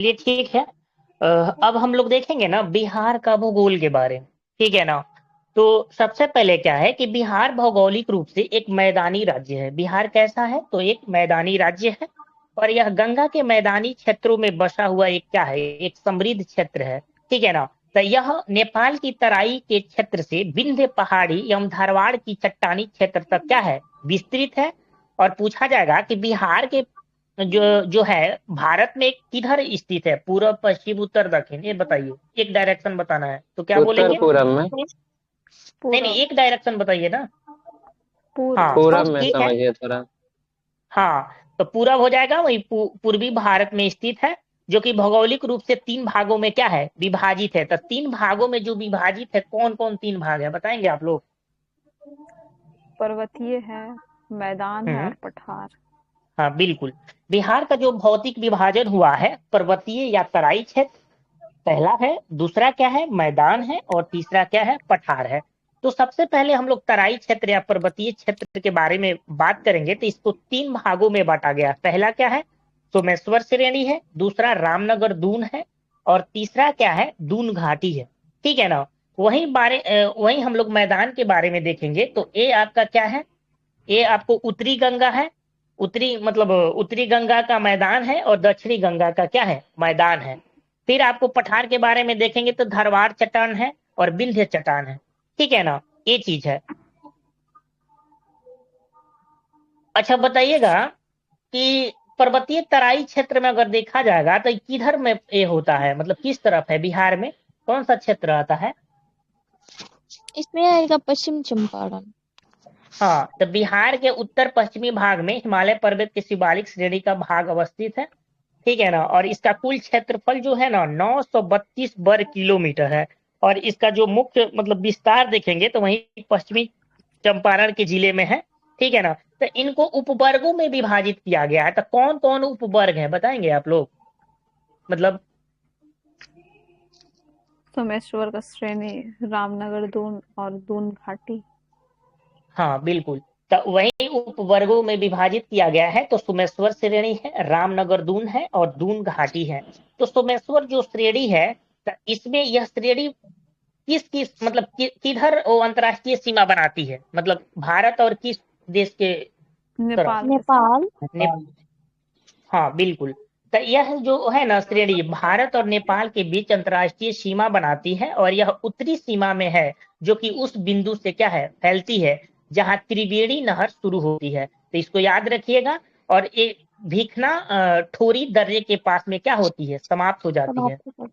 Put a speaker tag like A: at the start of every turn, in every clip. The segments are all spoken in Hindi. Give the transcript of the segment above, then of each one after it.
A: चलिए ठीक है। अब हम लोग देखेंगे ना बिहार का भूगोल के बारे में। ठीक है ना। तो सबसे पहले क्या है कि बिहार भौगोलिक रूप से एक मैदानी राज्य है। बिहार कैसा है तो एक मैदानी राज्य है। और यह गंगा के मैदानी क्षेत्रों में बसा हुआ एक क्या है, एक समृद्ध क्षेत्र है। ठीक है ना। तो यह नेपाल की तराई के क्षेत्र से विंध्य पहाड़ी एवं धारवाड़ की चट्टानी क्षेत्र तक क्या है, विस्तृत है। और पूछा जाएगा कि बिहार के जो जो है भारत में किधर स्थित है, पूर्व पश्चिम उत्तर दक्षिण, ये बताइए। एक डायरेक्शन बताना है तो क्या
B: उत्तर
A: बोलेंगे?
B: पूरब में।
A: नहीं नहीं,
C: पूरब।
A: एक डायरेक्शन बताइए ना।
C: पूर्व।
A: हाँ तो
B: पूरब में
A: ठीक है।
B: समझिए थोड़ा।
A: हाँ तो पूरब हो जाएगा, वही पूर्वी भारत में स्थित है। जो कि भौगोलिक रूप से तीन भागों में क्या है, विभाजित है। तो तीन भागों में जो विभाजित है, कौन कौन तीन भाग है बताएंगे आप लोग?
C: पर्वतीय है, मैदान है
A: हम्म।
C: और पठार।
A: हाँ बिल्कुल। बिहार का जो भौतिक विभाजन हुआ है, पर्वतीय या तराई क्षेत्र पहला है, दूसरा क्या है मैदान है, और तीसरा क्या है पठार है। तो सबसे पहले हम लोग तराई क्षेत्र या पर्वतीय क्षेत्र के बारे में बात करेंगे। तो इसको तीन भागों में बांटा गया। पहला क्या है, सोमेश्वर श्रेणी है, दूसरा रामनगर दून है, और तीसरा क्या है, दून घाटी है। ठीक है ना। वहीं हम लोग मैदान के बारे में देखेंगे। तो ये आपका क्या है, ये आपको उत्तरी गंगा है। उत्तरी मतलब उत्तरी गंगा का मैदान है, और दक्षिणी गंगा का क्या है, मैदान है। फिर आपको पठार के बारे में देखेंगे तो धारवाड़ चट्टान है और विंध्य चट्टान है। ठीक है ना, ये चीज है। अच्छा बताइएगा कि पर्वतीय तराई क्षेत्र में अगर देखा जाएगा तो किधर में ये होता है, मतलब किस तरफ है बिहार में, कौन सा क्षेत्र आता है?
D: इसमें आएगा पश्चिम चंपारण।
A: हाँ तो बिहार के उत्तर पश्चिमी भाग में हिमालय पर्वत की शिवालिक श्रेणी का भाग अवस्थित है। ठीक है ना। और इसका कुल क्षेत्रफल जो है ना 932 वर्ग किलोमीटर है। और इसका जो मुख्य मतलब विस्तार देखेंगे तो वहीं पश्चिमी चंपारण के जिले में है। ठीक है ना। तो इनको उपवर्गों में विभाजित किया गया है। तो कौन कौन उपवर्ग है बताएंगे आप लोग? मतलब
C: सोमेश्वर का श्रेणी, रामनगर दून और दून घाटी।
A: हाँ बिल्कुल। तो वही उपवर्गों में विभाजित किया गया है। तो सोमेश्वर श्रेणी है, रामनगर दून है, और दून घाटी है। तो सोमेश्वर जो श्रेणी है, तो इसमें यह श्रेणी किस किस मतलब किधर वो अंतर्राष्ट्रीय सीमा बनाती है, मतलब भारत और किस देश के तरफ?
C: नेपाल के साथ।
D: नेपाल।
A: ने, हाँ बिल्कुल। तो यह जो है ना श्रेणी भारत और नेपाल के बीच अंतर्राष्ट्रीय सीमा बनाती है। और यह उत्तरी सीमा में है, जो कि उस बिंदु से क्या है, फैलती है जहां त्रिवेणी नहर शुरू होती है। तो इसको याद रखिएगा। और ये भीखना ठोरी दर्रे के पास में क्या होती है, समाप्त हो जाती है।
D: समाप्त कर।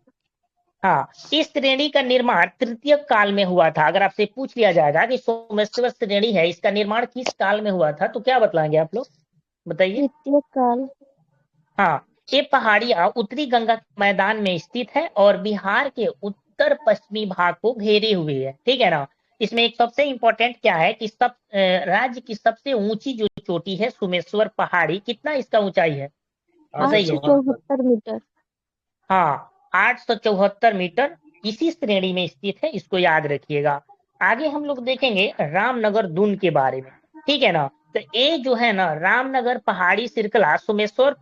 A: हाँ, इस श्रेणी का निर्माण तृतीय काल में हुआ था। अगर आपसे पूछ लिया जाएगा कि सोमेश्वर श्रेणी है, इसका निर्माण किस काल में हुआ था, तो क्या बतलाएंगे आप लोग? बताइए।
D: द्वितीय काल।
A: हाँ, ये पहाड़ियां उत्तरी गंगा मैदान में स्थित है और बिहार के उत्तर पश्चिमी भाग को घेरे हुए है। ठीक है ना। इसमें एक सबसे इंपॉर्टेंट क्या है कि राज्य की सबसे ऊंची जो चोटी है सोमेश्वर पहाड़ी, कितना इसका ऊंचाई है
D: आठ
A: बताइए?
D: सौ चौहत्तर मीटर।
A: हाँ, 874 मीटर इसी श्रेणी में स्थित है, इसको याद रखिएगा। आगे हम लोग देखेंगे रामनगर दून के बारे में। ठीक है ना। तो ये जो है ना रामनगर पहाड़ी श्रृंखला सोमेश्वर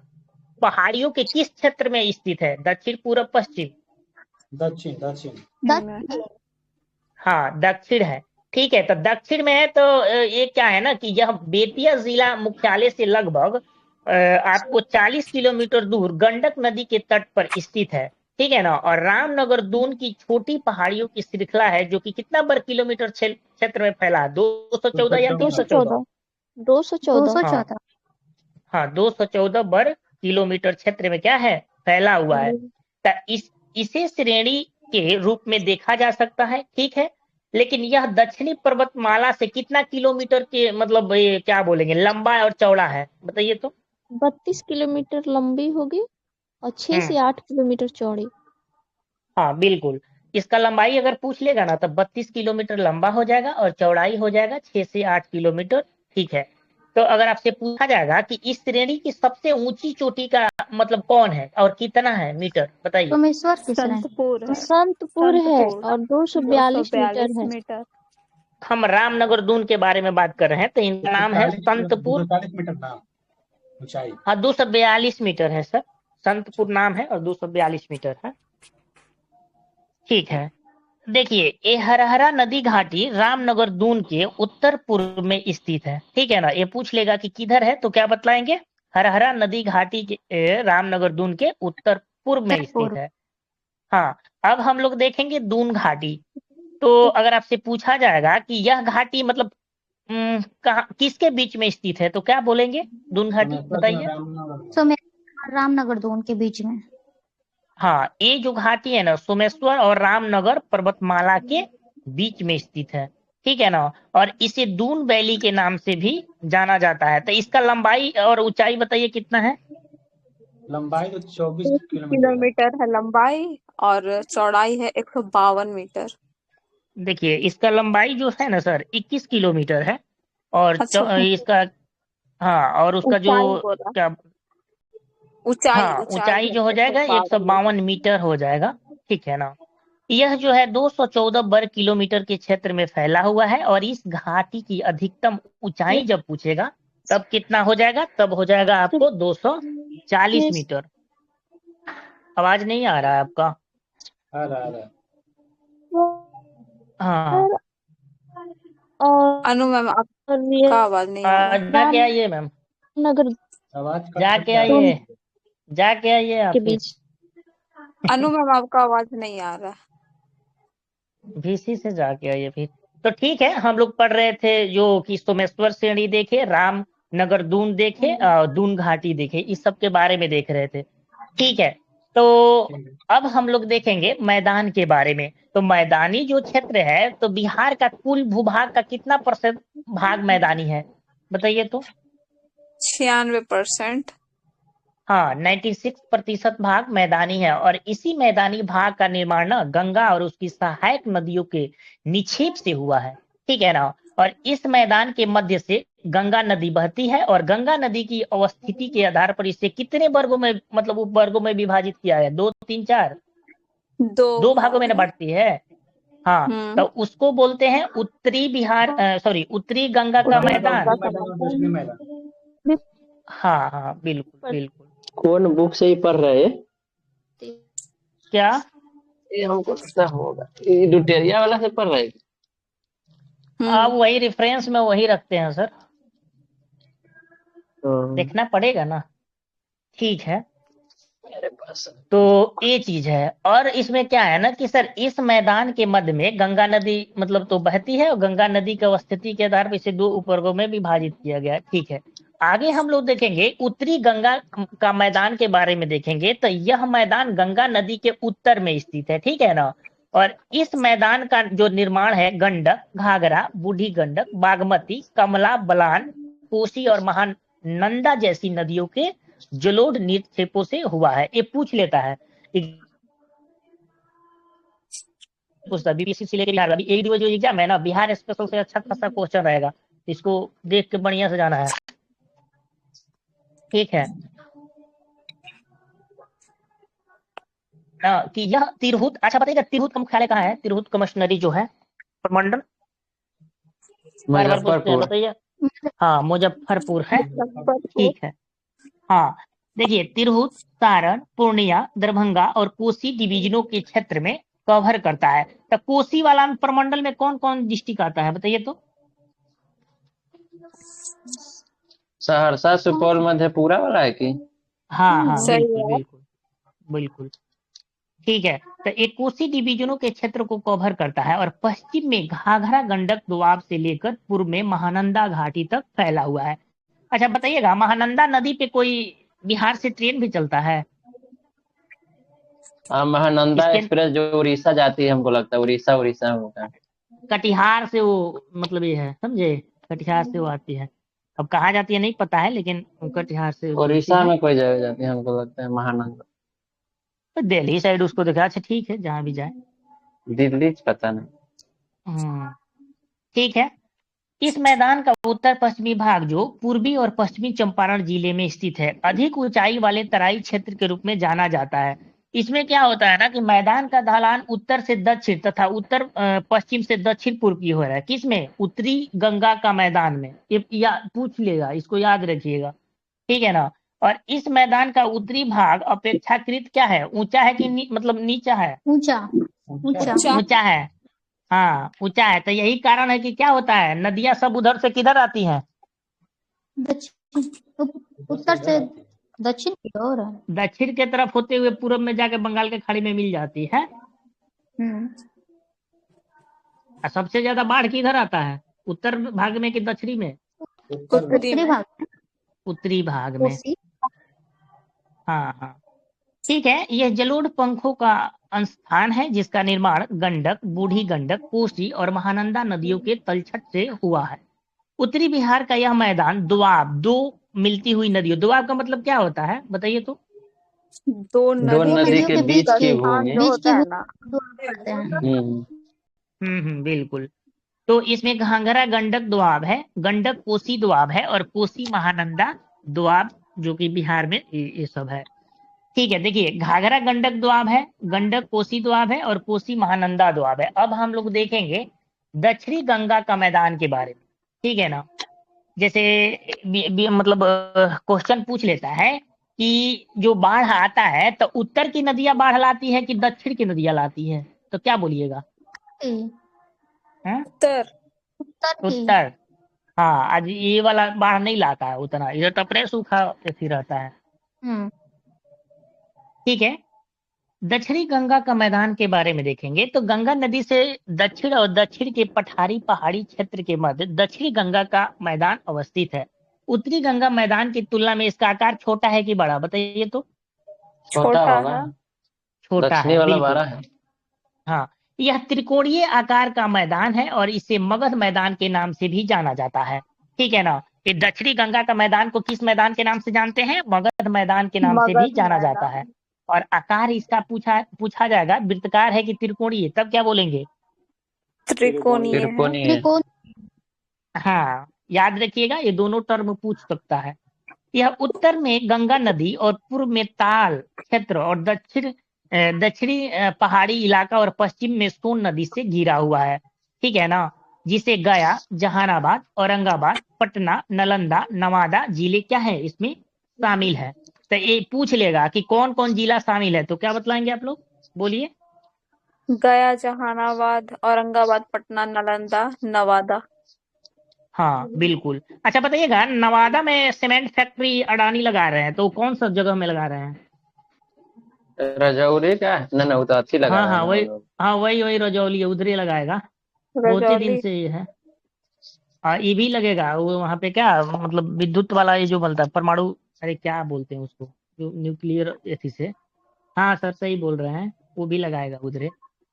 A: पहाड़ियों के किस क्षेत्र में स्थित है, दक्षिण पूर्व पश्चिम?
E: दक्षिण दक्षिण।
C: में है।
D: दक्षिण।
A: हाँ दक्षिण है। ठीक है, तो दक्षिण में है। तो ये क्या है ना कि यह बेतिया जिला मुख्यालय से लगभग आपको 40 किलोमीटर दूर गंडक नदी के तट पर स्थित है। ठीक है ना। और रामनगर दून की छोटी पहाड़ियों की श्रृंखला है, जो कि कितना वर्ग किलोमीटर क्षेत्र में फैला है, 214 या
D: दो सौ
A: 314?
D: चौदह 214।
A: हाँ हाँ, 214 वर्ग किलोमीटर क्षेत्र में क्या है, फैला हुआ है। तो इसे श्रेणी के रूप में देखा जा सकता है। ठीक है। लेकिन यह दक्षिणी पर्वतमाला से कितना किलोमीटर के मतलब ये क्या बोलेंगे, लंबा और चौड़ा है बताइए तो?
D: 32 किलोमीटर लंबी होगी और 6 से
A: हम्म।
D: 8 किलोमीटर चौड़ी।
A: हाँ बिल्कुल। इसका लंबाई अगर पूछ लेगा ना तो 32 किलोमीटर लंबा हो जाएगा और चौड़ाई हो जाएगा 6 से 8 किलोमीटर। ठीक है। तो अगर आपसे पूछा जाएगा कि इस श्रेणी की सबसे ऊंची चोटी का मतलब कौन है और कितना है मीटर बताइए?
D: सोमेश्वर की श्रेणी
C: संतपुर है।
D: संतपुर है
C: संतपुर
D: और 242 मीटर
C: 242
D: है।
C: मीटर।
A: हम रामनगर दून के बारे में बात कर रहे हैं, तो इनका नाम है
E: 240
A: संतपुर।
E: 240 मीटर ना ऊंचाई।
A: हाँ 242 मीटर है सर। संतपुर नाम है और 242 मीटर है। ठीक है, देखिए ये हरहरा नदी घाटी रामनगर दून के उत्तर पूर्व में स्थित है। ठीक है ना, ये पूछ लेगा कि किधर है तो क्या बतलाएंगे, हरहरा नदी घाटी के रामनगर दून के उत्तर पूर्व में स्थित है। हाँ, अब हम लोग देखेंगे दून घाटी। तो अगर आपसे पूछा जाएगा कि यह घाटी मतलब कहाँ किसके बीच में स्थित है तो क्या बोलेंगे, दून घाटी बताइए।
B: रामनगर दून के बीच में।
A: हाँ, ये जो घाटी है ना सोमेश्वर और रामनगर पर्वतमाला के बीच में स्थित है। ठीक है ना, और इसे दून वैली के नाम से भी जाना जाता है। तो इसका लंबाई और ऊंचाई बताइए कितना है।
E: लंबाई तो 24 किलोमीटर है।
C: किलोमीटर है लंबाई और चौड़ाई है 152 मीटर।
A: देखिए इसका लंबाई जो है ना सर 21 किलोमीटर है और
C: अच्छा,
A: इसका हाँ, और उसका जो
C: ऊंचाई बोला,
A: क्या
C: ऊंचाई
A: हाँ, ऊंचाई
C: है
A: जो हो जाएगा 152 मीटर हो जाएगा। ठीक है ना, यह जो है 214 वर्ग किलोमीटर के क्षेत्र में फैला हुआ है और इस घाटी की अधिकतम ऊंचाई जब पूछेगा तब कितना हो जाएगा, तब हो जाएगा आपको 240 मीटर। आवाज नहीं आ रहा है आपका।
E: आ रहा
A: हाँ,
D: और
C: अनु मैम आपका आवाज नहीं आ रहा।
A: जाके आइए मैम,
D: रामनगर
E: आवाज कट
A: जाके
E: कट
A: आइए, जाके आइए आप
D: के
A: फिर।
D: बीच।
C: अनु मैम आपका आवाज नहीं आ रहा।
A: VC से जाके आइए फिर। तो ठीक है, हम लोग पढ़ रहे थे जो कि सोमेश्वर श्रेणी देखे, रामनगर दून देखे, दून घाटी देखे, इस सब के बारे में देख रहे थे। ठीक है, तो अब हम लोग देखेंगे मैदान के बारे में। तो मैदानी जो क्षेत्र है तो बिहार का कुल भूभाग का कितना % भाग मैदानी है बताइए तो।
C: 96%।
A: हाँ, 96% भाग मैदानी है और इसी मैदानी भाग का निर्माण ना गंगा और उसकी सहायक नदियों के निक्षेप से हुआ है। ठीक है ना, और इस मैदान के मध्य से गंगा नदी बहती है और गंगा नदी की अवस्थिति के आधार पर इसे कितने वर्गों में मतलब उप वर्गों में विभाजित किया है, 2 3 4 दो भागों में न बांटती है। हाँ, तो उसको बोलते हैं उत्तरी बिहार सॉरी उत्तरी गंगा का मैदान।
E: दक्षिणी मैदान।
A: हाँ हाँ बिल्कुल बिल्कुल।
F: कौन बुक से ही पढ़ रहे हैं?
A: क्या
F: ये हमको लगता होगा ये डुटेरिया वाला से पढ़ रहे हैं।
A: आप वही रेफरेंस में वही रखते हैं सर, देखना पड़ेगा ना। ठीक है, तो ये चीज है। और इसमें क्या है ना कि सर इस मैदान के मध्य में गंगा नदी मतलब तो बहती है और गंगा नदी की अवस्थिति के आधार पर इसे 2 उपवर्गों में विभाजित किया गया है। ठीक है, आगे हम लोग देखेंगे उत्तरी गंगा का मैदान के बारे में देखेंगे। तो यह मैदान गंगा नदी के उत्तर में स्थित है। ठीक है ना, और इस मैदान का जो निर्माण है गंडक, घाघरा, बूढ़ी गंडक, बागमती, कमला बलान, कोसी और महानंदा जैसी नदियों के जलोढ़ निक्षेपों से हुआ है। ये पूछ लेता है पूछता बीपीएससी से लेकर बिहार अभी एक जो एग्जाम है ना बिहार स्पेशल से अच्छा खासा क्वेश्चन रहेगा, इसको देख के बढ़िया से जाना है। ठीक है ना, कि यह तिरहुत, अच्छा बताइएगा तिरहुत का मुख्यालय कहाँ है, तिरहुत कमिश्नरी जो है प्रमंडल बार बार पूछते हैं बताइए। हाँ, मुजफ्फरपुर है। ठीक है, हाँ देखिए तिरहुत सारण पूर्णिया दरभंगा और कोसी डिवीजनों के क्षेत्र में कवर करता है। तो कोसी वाला प्रमंडल में कौन कौन डिस्ट्रिक्ट आता है बताइए तो।
F: सहरसा सुपौल मधेपुरा वाला है कि।
A: हाँ हाँ
C: सही
A: बिल्कुल
C: है।
A: बिल्कुल बिल्कुल। ठीक है, तो एक कोसी डिवीजनों के क्षेत्र को कवर करता है और पश्चिम में घाघरा गंडक दोआब से लेकर पूर्व में महानंदा घाटी तक फैला हुआ है। अच्छा बताइएगा महानंदा नदी पे कोई बिहार से ट्रेन भी चलता है?
F: महानंदा एक्सप्रेस जो उड़ीसा जाती है हमको लगता है उड़ीसा होता है।
A: कटिहार से वो मतलब ये है समझे, कटिहार से वो आती है। अब कहाँ जाती है नहीं पता है लेकिन कटिहार से
F: उड़ीसा में कोई जगह जाती है हमको लगता है महानंदा।
A: तो दिल्ली साइड उसको देखा। अच्छा ठीक है, जहाँ भी जाए।
F: दिल्ली पता नहीं।
A: ठीक है, इस मैदान का उत्तर पश्चिमी भाग जो पूर्वी और पश्चिमी चंपारण जिले में स्थित है अधिक ऊंचाई वाले तराई क्षेत्र के रूप में जाना जाता है। इसमें क्या होता है ना कि मैदान का ढलान उत्तर से दक्षिण तथा उत्तर पश्चिम से दक्षिण पूर्व की हो रहा है। किसमें? उत्तरी गंगा का मैदान में। ये पूछ लेगा, इसको याद रखिएगा। ठीक है ना, और इस मैदान का उत्तरी भाग अपेक्षाकृत क्या है, ऊंचा है कि मतलब नीचा है?
B: ऊंचा।
E: ऊंचा
B: ऊंचा।
A: ऊंचा है। हाँ ऊंचा है, तो यही कारण है कि क्या होता है, नदियां सब उधर से किधर आती हैं?
B: दक्षिण उत्तर से दक्षिण की ओर।
A: दक्षिण के तरफ होते हुए पूरब में जाके बंगाल के खाड़ी में मिल जाती है। और सबसे ज्यादा बाढ़ किधर आता है, उत्तर भाग में कि दक्षिणी में?
E: उत्तर में।
C: उत्तरी
B: उत्तरी
C: में।
B: भाग में।
A: उत्तरी भाग में।
B: कोसी।
A: हाँ हाँ ठीक है। यह जलोढ़ पंखों का स्थान है जिसका निर्माण गंडक, बूढ़ी गंडक, कोसी और महानंदा नदियों के तलछट से हुआ है। उत्तरी बिहार का यह मैदान दोआब, दो मिलती हुई नदियों, दोआब का मतलब क्या होता है बताइए तो?
C: दो
F: दो
C: नदी
F: नदी
B: नदियों
F: के
B: के
F: बीच की
C: स्थान
F: भूमि।
C: जो
B: बीच की
C: होता है
B: भूमि
C: ना।
B: को दोआब कहते हैं।
A: बिल्कुल। तो इसमें घाघरा गंडक दोआब है, गंडक कोसी दोआब है और कोसी महानंदा दोआब, जो कि बिहार में ये सब है। ठीक है, देखिए घाघरा गंडक दोआब है, गंडक कोसी दोआब है और कोसी महानंदा दोआब है। अब हम लोग देखेंगे दक्षिणी गंगा का मैदान के बारे में, ठीक है ना। जैसे मतलब क्वेश्चन पूछ लेता है कि जो बाढ़ आता है तो उत्तर की नदियां बाढ़ लाती है कि दक्षिण की नदियां लाती है, तो क्या बोलिएगा? हैं?
C: उत्तर।
B: उत्तर की।
A: उत्तर। हाँ, आज ये वाला बाढ़ नहीं लाता है उतना, इधर तो अपने सूखा ऐसी रहता है।
B: हम्म
A: ठीक है, दक्षिणी गंगा का मैदान के बारे में देखेंगे तो गंगा नदी से दक्षिण और दक्षिण के पठारी पहाड़ी क्षेत्र के मध्य दक्षिणी गंगा का मैदान अवस्थित है। उत्तरी गंगा मैदान की तुलना में इसका आकार छोटा है कि बड़ा, बताइए तो?
F: छोटा
C: छोटा
F: होगा।
C: है।
A: छोटा
F: दक्षिणी
A: है,
F: वाला
A: बिल्कुल।
F: बड़ा है।
A: हाँ, यह त्रिकोणीय आकार का मैदान है और इसे मगध मैदान के नाम से भी जाना जाता है। ठीक है ना। ये दक्षिणी गंगा का मैदान को किस मैदान के नाम से जानते हैं? मगध मैदान के नाम से भी
C: मगध
A: जाना जाता है।
C: मैदान।
A: और आकार इसका पूछा जाएगा, वृत्ताकार है कि त्रिकोणीय, तब क्या बोलेंगे?
C: त्रिकोणीय है।
F: त्रिकोणीय।
B: त्रिकोण।
A: हाँ, याद रखिएगा, ये दोनों टर्म पूछ सकता है। यह उत्तर में गंगा नदी और पूर्व में ताल क्षेत्र और दक्षिणी पहाड़ी इलाका और पश्चिम में सोन नदी से घिरा हुआ है। ठीक है ना, जिसे गया, जहानाबाद, औरंगाबाद, पटना, नालंदा, नवादा जिले क्या है इसमें शामिल है। तो ये पूछ लेगा कि कौन कौन जिला शामिल है, तो क्या बतलाएंगे आप लोग, बोलिए?
C: गया, जहानाबाद, औरंगाबाद, पटना, नालंदा, नवादा।
A: हाँ बिल्कुल। अच्छा बताइएगा, नवादा में सीमेंट फैक्ट्री अडानी लगा रहे हैं, तो कौन सा जगह में लगा रहे हैं?
F: रजौरी का है? ना वो तो अच्छी लगा
A: हाँ
F: रहा है
A: हाँ
F: ना
A: वही।
F: वो।
A: हाँ वही रजौली है, उधर ही लगाएगा। बहुत ही दिन
C: रजौली।
A: से ये है। ये भी लगेगा वो वहाँ पे, क्या मतलब विद्युत वाला ये जो बनता है परमाणु, अरे क्या बोलते हैं उसको, जो न्यूक्लियर एथी से। हाँ सर सही बोल रहे हैं, वो भी लगाएगा उधर।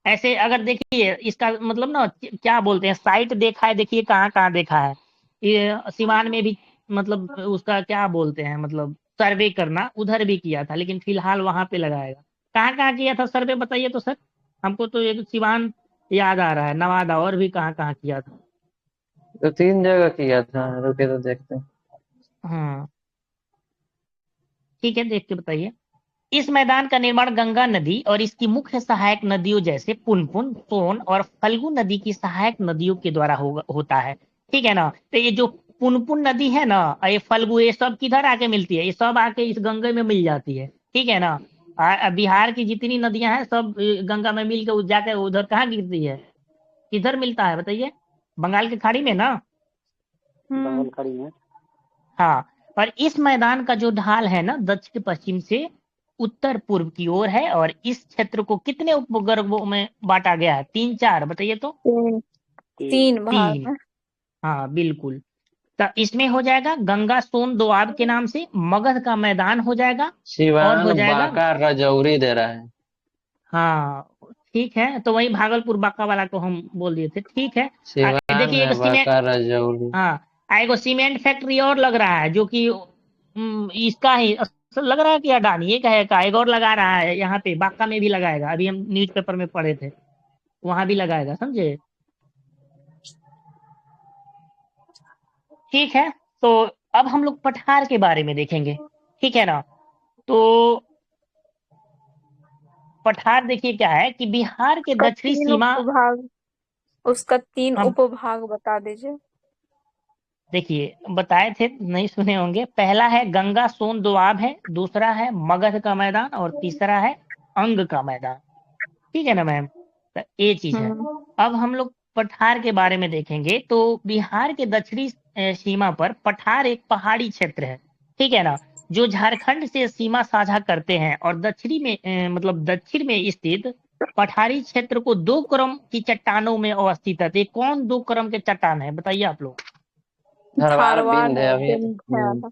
A: ऐसे अगर देखिए इसका मतलब ना क्या बोलते हैं, साइट देखा है, देखिए कहाँ कहाँ देखा है। ये सिवान में भी, मतलब उसका क्या बोलते हैं, मतलब सर्वे करना उधर भी किया था, लेकिन फिलहाल वहां पे लगाएगा। कहाँ कहाँ किया था सर्वे, बताइए तो सर। हमको तो एक सिवान याद आ रहा है, नवादा, और भी कहाँ कहाँ किया था?
F: तो 3 जगह किया था, रुके तो देखते हैं।
A: हाँ ठीक है, देख के बताइए। इस मैदान का निर्माण गंगा नदी और इसकी मुख्य सहायक नदियों जैसे पुनपुन, सोन और फल्गु नदी की सहायक नदियों के द्वारा होता है। ठीक है ना। तो ये जो पुनपुन नदी है ना और ये फल्गु, ये सब किधर आके मिलती है? ये सब आके इस गंगा में मिल जाती है। ठीक है ना। बिहार की जितनी नदियां हैं सब गंगा में मिल के जाके उधर कहाँ गिरती है, किधर मिलता है बताइए? बंगाल की खाड़ी में ना।
C: हम्म।
A: हाँ, और इस मैदान का जो ढाल है ना दक्षिण पश्चिम से उत्तर पूर्व की ओर है, और इस क्षेत्र को कितने उपवर्गों में बांटा गया है, 3 4 बताइए तो?
C: 3 भाग
A: 3।
C: में।
A: हाँ बिल्कुल। तो इसमें हो जाएगा गंगा सोन दोआब के नाम से, मगध का मैदान हो जाएगा, और हो
F: सिवान,
A: जाएगा।
F: बांका, रजौरी दे रहा है।
A: हाँ ठीक है, तो वही भागलपुर बांका वाला को हम बोल दिए थे। ठीक है।
F: सिवान
A: देखिए एक
F: है,
A: सीमेंट,
F: बांका, रजौरी।
A: हाँ एगो सीमेंट फैक्ट्री और लग रहा है, जो कि इसका ही लग रहा है कि अडानी एक है का, एक और लगा रहा है यहाँ पे बांका में भी लगाएगा, अभी हम न्यूज़पेपर में पढ़े थे, वहां भी लगाएगा, समझे? ठीक है, तो अब हम लोग पठार के बारे में देखेंगे। ठीक है ना। तो पठार देखिए क्या है कि बिहार के
C: उसका
A: दक्षिणी
C: 3
A: सीमा।
C: उपभाग। उसका 3
A: हाँ
C: उपभाग बता दीजिए।
A: देखिए बताए थे, नहीं सुने होंगे। पहला है गंगा सोन दोआब है, दूसरा है मगध का मैदान और तीसरा है अंग का मैदान। ठीक है ना मैम? तो ये चीज है। अब हम लोग पठार के बारे में देखेंगे। तो बिहार के दक्षिणी सीमा पर पठार एक पहाड़ी क्षेत्र है, ठीक है ना, जो झारखंड से सीमा साझा करते हैं। और दक्षिणी में मतलब दक्षिण में स्थित पठारी क्षेत्र को 2 क्रम की चट्टानों में अवस्थित है। तो ये कौन 2 क्रम के चट्टान है, बताइए आप लोग।
F: धरवार
C: धारवाड़
F: बिंद है
C: है,
F: अभी।
C: विंध्य।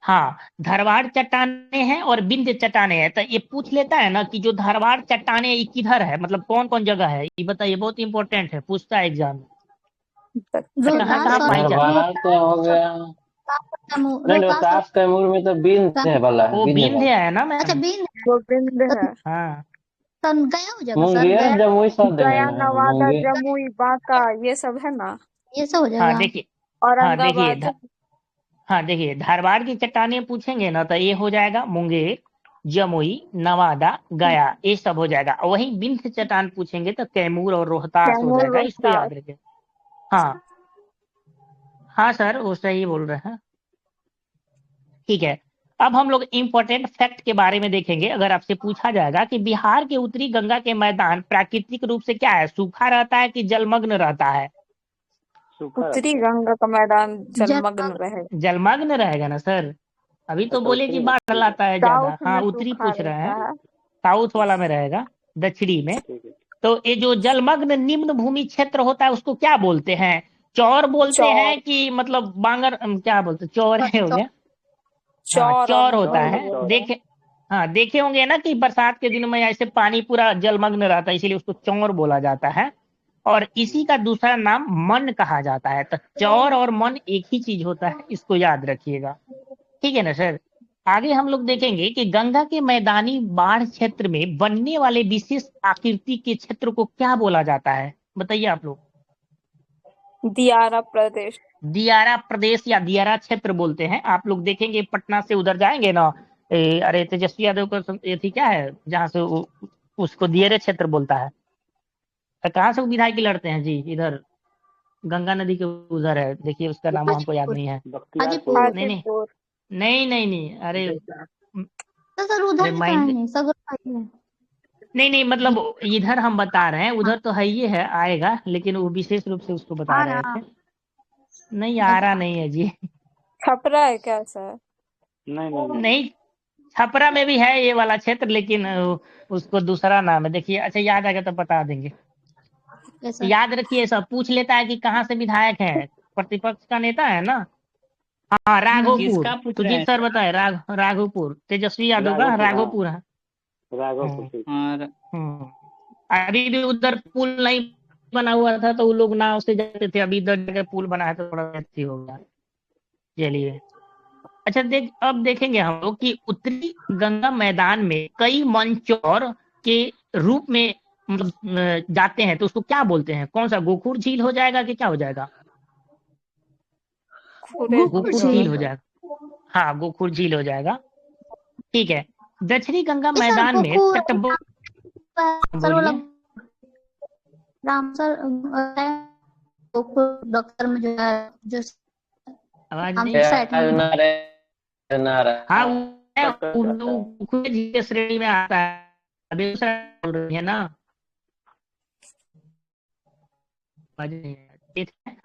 A: हाँ, धारवाड़ चट्टाने हैं और विंध्य चट्टाने हैं। तो ये पूछ लेता है ना कि जो धारवाड़ चट्टाने ये किधर है, मतलब कौन कौन जगह है, ये बताइए, बहुत इंपॉर्टेंट है, पूछता है एग्जाम में। तो कहाँ
B: रोहतास
A: कहाँ
B: और
A: पाई जाती है?
F: धरवार तो हो गया। नहीं,
B: रोहतास और
F: रोहतास कैमूर में तो बिंद है वाला है,
A: वो
F: बिंद
A: विंध्य
F: वाला।
A: है ना
B: अच्छा
A: मैम?
B: बिंद
C: वो विंध्य है।
A: हाँ
B: तो गया हो जाएगा सर,
F: मुंगेर
B: गया
F: जमुई सब देंगे
C: गया,
F: ना,
C: नवादा,
F: मुंगेर।
C: जमुई, बांका, ये सब है ना।
B: ये सब हो
A: हाँ
B: जाएगा।
A: देखिए, हाँ देखिए
C: औरंगाबाद।
A: हाँ देखिए, धारवाड़ की चट्टानें पूछेंगे ना तो ये हो जाएगा मुंगेर, जमुई, नवादा, गया, ये सब हो जाएगा। और वहीं विंध्य चट्टान पूछेंगे तो कैमूर और रोहतास हो
C: कैमूर,
A: जाएगा, इसको
C: रोहतास।
A: याद रखें। हाँ हाँ सर, वो सही बोल रहे हैं। ठीक है, अब हम लोग इम्पोर्टेंट फैक्ट के बारे में देखेंगे। अगर आपसे पूछा जाएगा कि बिहार के उत्तरी गंगा के मैदान प्राकृतिक रूप से क्या है, सूखा रहता है कि जलमग्न रहता है?
C: उत्तरी गंगा का मैदान जलमग्न
B: जलमग्न।
C: रहेगा।
A: जलमग्न रहेगा ना सर? अभी तो बोले कि बाढ़ लाता है ज्यादा।
C: साउथ
A: हाँ,
C: में
A: उत्तरी
C: सूखा
A: पूछ रहे
C: रहता
A: हैं,
C: है।
A: साउथ वाला में रहेगा, दक्षिणी में। तो ये जो जलमग्न निम्न भूमि क्षेत्र होता है उसको क्या बोलते हैं? चौर बोलते
C: चौर।
A: हैं कि मतलब बांगर, क्या बोलते हैं, चौर है हो गया। हाँ,
C: चौर और
A: चौर होता
C: मंगोर
A: है।
C: बोलते हैं।
A: देखे, हाँ देखे होंगे ना कि बरसात के दिनों में ऐसे पानी पूरा जलमग्न रहता है, इसीलिए उसको चौर बोला जाता है। और इसी का दूसरा नाम मन कहा जाता है। तो चौर और मन एक ही चीज होता है, इसको याद रखिएगा। ठीक है ना सर? आगे हम लोग देखेंगे कि गंगा के मैदानी बाढ़ क्षेत्र में बनने वाले विशेष आकृति के क्षेत्र को क्या बोला जाता है, बताइए आप लोग।
C: दियारा प्रदेश।
A: दियारा प्रदेश या दियारा क्षेत्र बोलते हैं। आप लोग देखेंगे पटना से उधर जाएंगे ना, अरे तेजस्वी यादव का ये थी क्या है जहाँ से उसको दियारा क्षेत्र बोलता है। तो कहाँ से वो विधायक लड़ते हैं जी, इधर गंगा नदी के उधर है, देखिए उसका नाम हमको याद
B: हाजीपुर।
A: नहीं है।
B: हाजीपुर।
A: नहीं नहीं
C: हाजीपुर।
A: नहीं नहीं नहीं, अरे
B: तो सर
A: अरे
B: उधर ही तो है
A: माइंड,
B: नहीं सगर है।
A: नहीं नहीं, मतलब इधर हम बता रहे हैं, उधर तो है, ये है आएगा, लेकिन वो विशेष रूप से उसको बता
B: आ
A: रहे
B: रहा
A: थे। नहीं आ रहा नहीं है जी।
C: छपरा है क्या सर?
A: नहीं, छपरा में भी है ये वाला क्षेत्र, लेकिन उसको दूसरा नाम है। देखिए, अच्छा याद आएगा तो बता देंगे।
B: कैसा?
A: याद रखिए, सब पूछ लेता है कि कहाँ से विधायक है, प्रतिपक्ष का नेता है ना। हाँ, राघोपुर। सुजीत सर बताए, राघोपुर, तेजस्वी यादव का राघोपुर है। हम्म। अभी भी उधर पुल नहीं बना हुआ था तो वो लोग नाव से जाते थे, अभी इधर जगह पुल बना है तो थोड़ा अच्छी हो गया। चलिए, अच्छा अब देखेंगे हम लोग कि उत्तरी गंगा मैदान में कई मंचौर के रूप में मतलब जाते हैं, तो उसको क्या बोलते हैं? कौन सा, गोखुर झील हो जाएगा कि क्या हो जाएगा? गोखुर झील हो जाएगा। हाँ, गोखुर झील हो जाएगा। ठीक है, दक्षिणी गंगा
B: सर
A: मैदान में
B: गोकुल
A: तटबंध,
B: सर वाला
A: बोलिए।
B: राम सर गोकुल डॉक्टर में जो है जो
A: आवाज
B: हम
A: नहीं।
B: साइड में
A: हाँ, वो गोखुर झील के श्रेणी में आता है। अभी दूसरा बोल रही है ना, आवाज नहीं आ रही। ठीक है।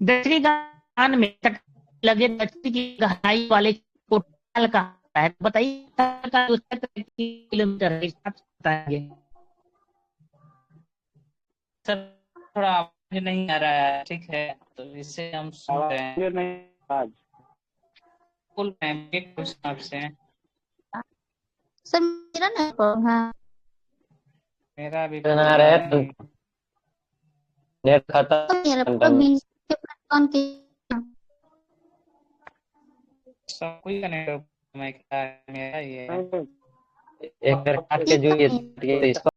A: दक्षिणी गंगा में तट लगे दक्षिण की गहराई वाले को तल कहा है। बताइए तल का जो क्षेत्र किलोमीटर है, हिसाब से बताएंगे।
G: सर थोड़ा आवाज नहीं आ रहा है, ठीक है, तो इससे हम सुन रहे हैं। फुल टाइम एक क्वेश्चन आपसे।
B: सर मेरा नेटवर्क है।
G: मेरा भी
F: बना रहे तो नेट
B: तो मेरा पूरा
F: खत्म।
B: 20 के प्लेटफॉर्म के
G: सब कोई का नेटवर्क मेरा ये
F: एक बार काट के जो ये इसको